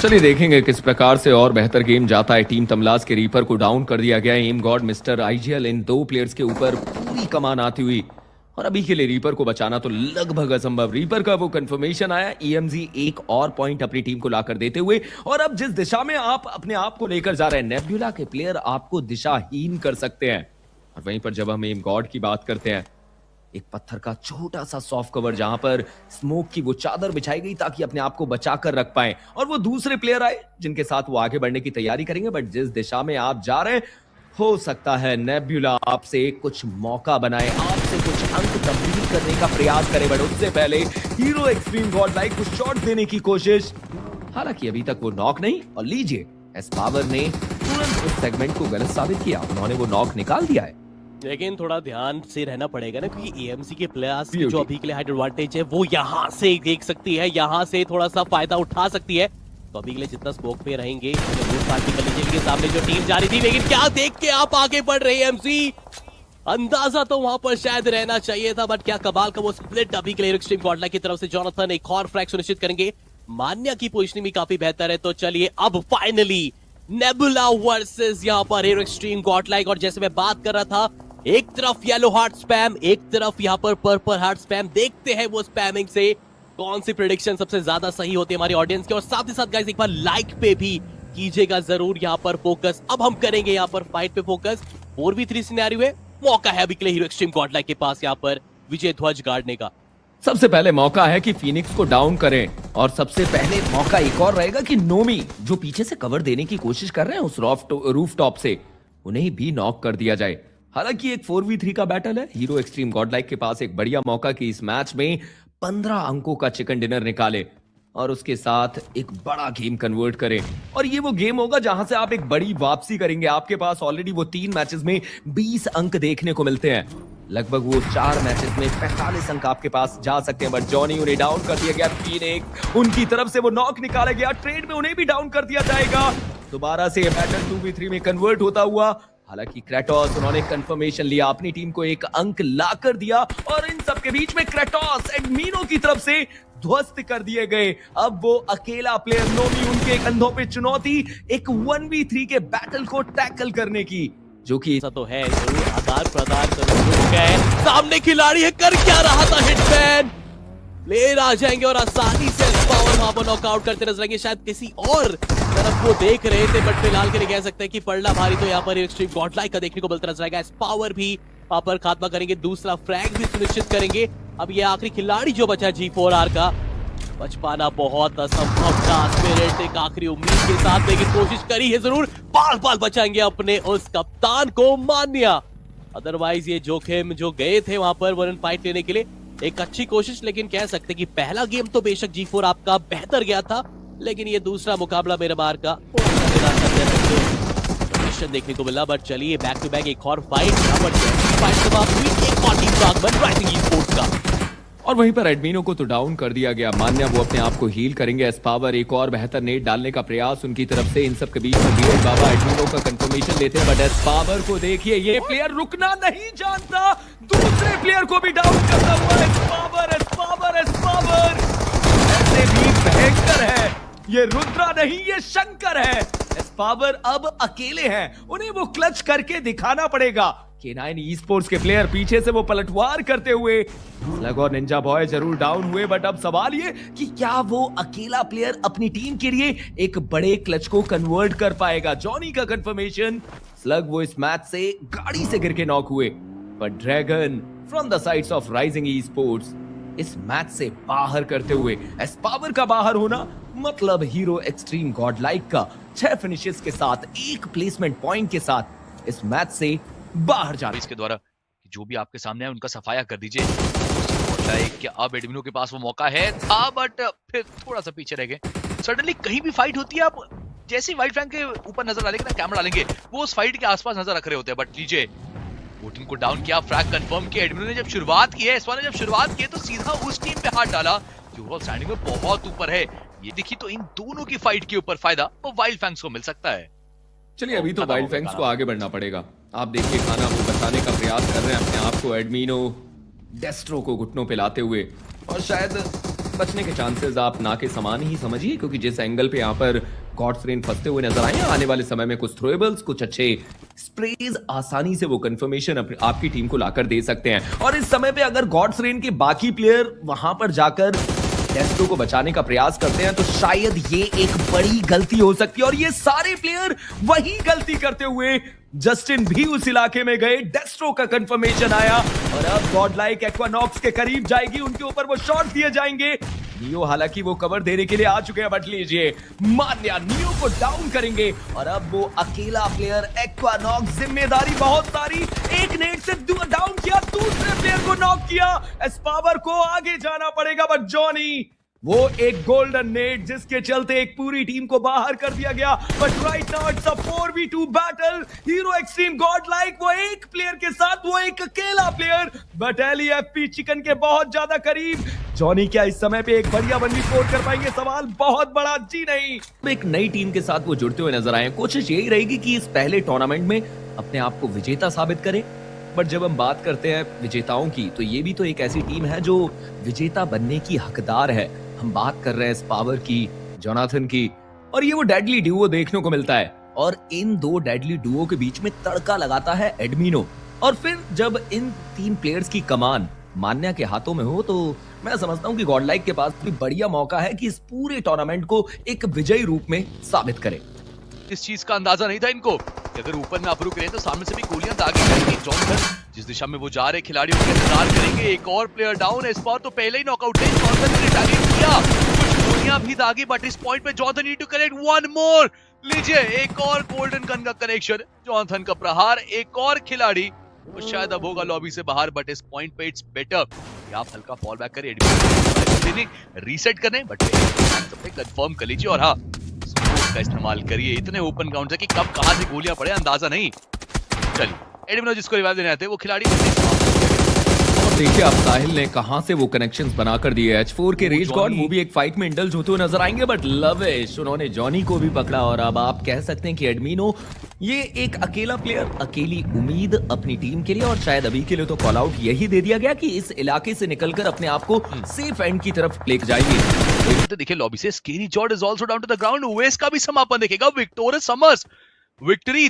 चलिए देखेंगे किस प्रकार से और बेहतर गेम जाता है। टीम तमलास के रीपर को डाउन कर दिया गया है। एम गॉड मिस्टर आईजीएल इन दो प्लेयर्स के ऊपर पूरी कमान आती हुई, और अभी के लिए रीपर को बचाना तो लगभग असंभव। रीपर का वो कंफर्मेशन आया, ईएमजी एक और पॉइंट अपनी टीम को लाकर देते हुए, और अब जिस दिशा में आप अपने आप को लेकर जा रहे हैं, नेब्यूला के प्लेयर आपको दिशाहीन कर सकते हैं। और वहीं पर जब हम एम गॉड की बात करते हैं, एक पत्थर का छोटा सा सॉफ्ट कवर जहां पर स्मोक की वो चादर बिछाई गई ताकि अपने आप को बचा कर रख पाए, और वो दूसरे प्लेयर आए जिनके साथ वो आगे बढ़ने की तैयारी करेंगे। बट जिस दिशा में आप जा रहे हैं, हो सकता है नेब्यूला आपसे कुछ मौका बनाए, आपसे कुछ अंक तब्दील करने का प्रयास करे। बट उससे पहले हीरो एक्सट्रीम गॉड लाइक को शॉट देने की कोशिश, हालांकि अभी तक वो नॉक नहीं। और लीजिए, एस पावर ने तुरंत उस सेगमेंट को गलत साबित किया, उन्होंने वो नॉक निकाल दिया है। लेकिन थोड़ा ध्यान से रहना पड़ेगा ना, क्योंकि एएमसी के प्लेयर्स जो अभी के लिए हाइट एडवांटेज है वो यहाँ से देख सकती है, यहाँ से थोड़ा सा फायदा उठा सकती है। तो अभी के लिए जितना स्मोक पे रहेंगे, के सामने जो टीम जा रही थी, लेकिन क्या देख के आप आगे बढ़ रहे हैं एमसी, अंदाजा तो वहां पर शायद रहना चाहिए था। बट क्या कमाल का वो स्प्लिट अभी के लिए एक्सट्रीम गॉडलाइक की तरफ से जोनाथन एक और फ्रैग सुनिश्चित करेंगे। मान्या की पोजीशनिंग भी काफी बेहतर है। तो चलिए अब फाइनली नेबुला वर्सेस यहाँ पर हीरो एक्सट्रीम गॉडलाइक। और जैसे मैं बात कर रहा था, एक तरफ येलो हार्ट स्पैम, एक तरफ यहाँ पर पर्पल हार्ट स्पैम। देखते हैं वो स्पैमिंग से कौन सी प्रेडिक्शन सबसे ज्यादा सही होती है हमारी ऑडियंस की। और साथ ही साथ गाइस एक बार लाइक पे भी कीजिएगा जरूर यहाँ पर फोकस। अब हम करेंगे यहाँ पर फाइट पे फोकस। 4v3 सिनेरियो है, मौका है अभी के लिए हीरो एक्सट्रीम गॉडलाइक के पास यहाँ पर विजय ध्वज गाड़ने का। सबसे पहले मौका है कि फीनिक्स को डाउन करें, और सबसे पहले मौका एक और रहेगा कि नोमी जो पीछे से कवर देने की कोशिश कर रहे हैं उस रूफ टॉप से, उन्हें भी नॉक कर दिया जाए। हालांकि एक 4v3 का बैटल है, हीरो एक्सट्रीम गॉडलाइक के पास एक बढ़िया मौका कि इस मैच में 15 अंकों का चिकन डिनर निकाले और उसके साथ एक बड़ा गेम कन्वर्ट करें। और ये वो गेम होगा जहां से आप एक बड़ी वापसी करेंगे। आपके पास ऑलरेडी वो 3 मैचेस में 20 अंक देखने को मिलते हैं, लगभग वो 4 मैचेस में 45 अंक आपके पास जा सकते हैं। बट जॉनी उन्हें डाउन कर दिया गया, फीनिक्स उनकी तरफ से वो नॉक निकाला गया, ट्रेड में उन्हें भी डाउन कर दिया जाएगा। दोबारा से बैटल 2v3 में कन्वर्ट होता हुआ। हालांकि क्रेटोस उन्होंने कंफर्मेशन लिया, अपनी टीम को एक अंक ला कर दिया, और इन सब के बीच में क्रेटोस एडमिनो की तरफ से ध्वस्त कर दिए गए। अब वो अकेला प्लेयर नोमी, उनके कंधों पे चुनौती एक 1v3 के बैटल को टैकल करने की, जो कि ऐसा तो है जरूर आदान प्रदान कर। सामने खिलाड़ी है, कर क्या रहा था हिटमैन, प्लेयर आ जाएंगे और आसानी से पावर वहां पर नॉकआउट करते नजर आएंगे। शायद किसी और तरफ वो देख रहे थे, बट फिलहाल के लिए कह सकते हैं कि पड़ना भारी तो यहाँ पर एक्सट्रीम गॉडलाइक का देखने को मिलता नजर आएगा। पावर भी वहां पर खात्मा करेंगे, दूसरा फ्रैग भी सुनिश्चित करेंगे। अब ये आखिरी खिलाड़ी जो बचा G4R का, बच पाना बहुत असंभव था। स्पिरिट एक आखिरी उम्मीद के साथ, लेकिन कोशिश करी है जरूर, बाल बाल बचाएंगे अपने उस कप्तान को मान्या। अदरवाइज ये जोखिम जो गए थे वहां पर वन फाइट लेने के लिए, एक अच्छी कोशिश, लेकिन कह सकते कि पहला गेम तो बेशक G4 आपका बेहतर गया था, लेकिन ये दूसरा मुकाबला मेरे बार का देखने को मिला। बट चलिए बैक टू बैक एक और फाइट, और वहीं पर एडमिनो को तो डाउन कर दिया गया। मान्या वो अपने आप को हील करेंगे। एस पावर एक और बेहतर नेट डालने का प्रयास उनकी तरफ से। इन सब के बीच में बीएड बाबा एडमिनो का कंफर्मेशन लेते हैं, बट एस पावर को देखिए, ये प्लेयर रुकना नहीं जानता, दूसरे प्लेयर को भी डाउन करता हुआ S power, S power, S power ऐसे भी भयंकर है। ये रुद्रा नहीं, ये शंकर है। एस पावर अब अकेले हैं, उन्हें वो क्लच करके दिखाना पड़ेगा। K9 ई-स्पोर्ट्स के प्लेयर पीछे से वो पलटवार करते हुए स्लग और निंजा बॉय जरूर डाउन हुए, बट अब सवाल ये कि क्या वो अकेला प्लेयर अपनी टीम के लिए एक बड़े क्लच को कन्वर्ट कर पाएगा। जॉनी का कंफर्मेशन, स्लग वो इस मैच से गाड़ी से गिर के नॉक हुए, पर dragon from the sides of rising esports इस मैच से बाहर करते हुए। एस पावर का बाहर होना मतलब हीरो एक्सट्रीम गॉडलाइक का 6 फिनिशेस के साथ, 1 प्लेसमेंट पॉइंट के साथ इस मैच से बाहर जाना। इसके द्वारा जो भी आपके सामने है उनका सफाया कर दीजिए। होता है कि अब एडमिनो के पास वो मौका है था, बट फिर थोड़ा सा पीछे रह गए। सडनली कहीं भी फाइट होती है, आप जैसे ही व्हाइट फ्लैंक के ऊपर नजर डालेंगे ना, कैमरा डालेंगे, वो उस फाइट के आसपास नजर रख रहे होते हैं। बट लीजिए, वोटिंग को डाउन किया, फ्रैग कंफर्म किया। एडमिनो ने जब शुरुआत की है, इस ने जब शुरुआत की है, तो सीधा उस टीम पे हाथ डाला जो ओवरऑल स्टैंडिंग में बहुत ऊपर है। ये देखिए, तो इन दोनों की फाइट के ऊपर फायदा वो वाइल्ड फैंक्स को मिल सकता है। चलिए अभी तो वाइल्ड फैंक्स को आगे बढ़ना पड़ेगा। आप देखिए, खाना वो बचाने का प्रयास कर रहे हैं अपने आप को, एडमिनो डेस्ट्रो को घुटनों पे लाते हुए, और शायद बचने के चांसेस आप ना के समान ही समझिए, क्योंकि जिस एंगल पे यहाँ पर गॉड्स रेन फंसते हुए नजर आए हैं, आने वाले समय में कुछ थ्रोएबल्स, कुछ अच्छे स्प्रेज आसानी से वो कंफर्मेशन आपकी टीम को लाकर दे सकते हैं। और इस समय पे अगर गॉड्स रेन के बाकी प्लेयर वहां पर जाकर डेस्ट्रो को बचाने का प्रयास करते हैं तो शायद ये एक बड़ी गलती हो सकती है, और ये सारे प्लेयर वही गलती करते हुए जस्टिन भी उस इलाके में गए। डेस्ट्रो का कंफर्मेशन आया और अब गॉड लाइक एक्वानॉक्स के करीब जाएगी, उनके ऊपर वो शॉट दिए जाएंगे। नियो हालांकि वो कवर देने के लिए आ चुके हैं, बट लीजिए मान्या नियो को डाउन करेंगे और अब वो अकेला प्लेयर एक्वानॉक्स, जिम्मेदारी बहुत सारी, एक नेट से डाउन किया, दूसरे प्लेयर को नॉक किया। एस्पावर को आगे जाना पड़ेगा, बट जॉनी वो एक गोल्डन नेट जिसके चलते एक पूरी टीम को बाहर कर दिया गया। But right now it's a 4v2 battle. Hero extreme God like वो एक प्लेयर के साथ, वो एक अकेला प्लेयर, बट एलईएफपी चिकन के बहुत ज्यादा करीब। जॉनी क्या इस समय पे एक बढ़िया 1v4 कर पाएंगे? सवाल बहुत बड़ा, जी नहीं। एक नई टीम के साथ वो जुड़ते हुए नजर आए। कोशिश यही रहेगी कि इस पहले टूर्नामेंट में अपने आप को विजेता साबित करें। बट जब हम बात करते हैं विजेताओं की, तो ये भी तो एक ऐसी टीम है जो विजेता बनने की हकदार है। हम बात कर रहे हैं स्पावर की, जोनाथन की, और ये वो डेडली डुओ देखने को मिलता है। और इन दो डेडली डुओ के बीच में तड़का लगाता है एडमिनो। और फिर जब इन तीन प्लेयर्स की कमान मान्या के हाथों में हो, तो मैं समझता हूं कि गॉड लाइक के पास भी बढ़िया मौका है कि इस पूरे टूर्नामेंट को एक विजयी रूप में साबित करे। इस चीज का अंदाजा नहीं था इनको कि अगर ऊपर में अप्रूव करें तो सामने से भी गोलियां दागी जाएंगी। जॉनसन जिस दिशा में वो जा रहे खिलाड़ियों का इंतजार करेंगे। एक और प्लेयर डाउन है, इस बार तो पहले ही नॉकआउट है। जॉनसन ने टारगेट किया, कुछ गोलियां भी दागी, बट इस पॉइंट पे Johnson need to collect one more. लीजिए एक और गोल्डन गन का कनेक्शन, जॉनसन का प्रहार, एक और खिलाड़ी वो शायद अब होगा लॉबी से बाहर, बट इस पॉइंट पे इट्स बेटर कि आप हल्का फॉल बैक करें, रीसेट करें, बट कंफर्म कर लीजिए। और हाँ, का इस्तेमाल करिए इतने ओपन ग्राउंड से कि कब कहां से गोलियां पड़े अंदाजा नहीं। चलिए एडमिनो जिसको रिवाइव देने आते हैं वो खिलाड़ी और देखिए अब साहिल ने कहां से वो कनेक्शंस बनाकर दिए। H4 के रेज गॉड वो भी एक फाइट में इंडल्ज होते हुए नजर आएंगे, बट लविश उन्होंने जॉनी को भी पकड़ा। और अब आप कह सकते हैं कि एडमिनो ये एक अकेला प्लेयर, अकेली उम्मीद अपनी टीम के लिए, और शायद अभी के लिए तो कॉल आउट यही दे दिया गया कि इस इलाके से निकलकर अपने आप को सेफ एंड की तरफ लेकर जाएंगे। तो देखिए लॉबी से scary yard is also down to the ground. ओवेस का भी समापन देखेगा विक्टोरियस समर्स। विक्ट्री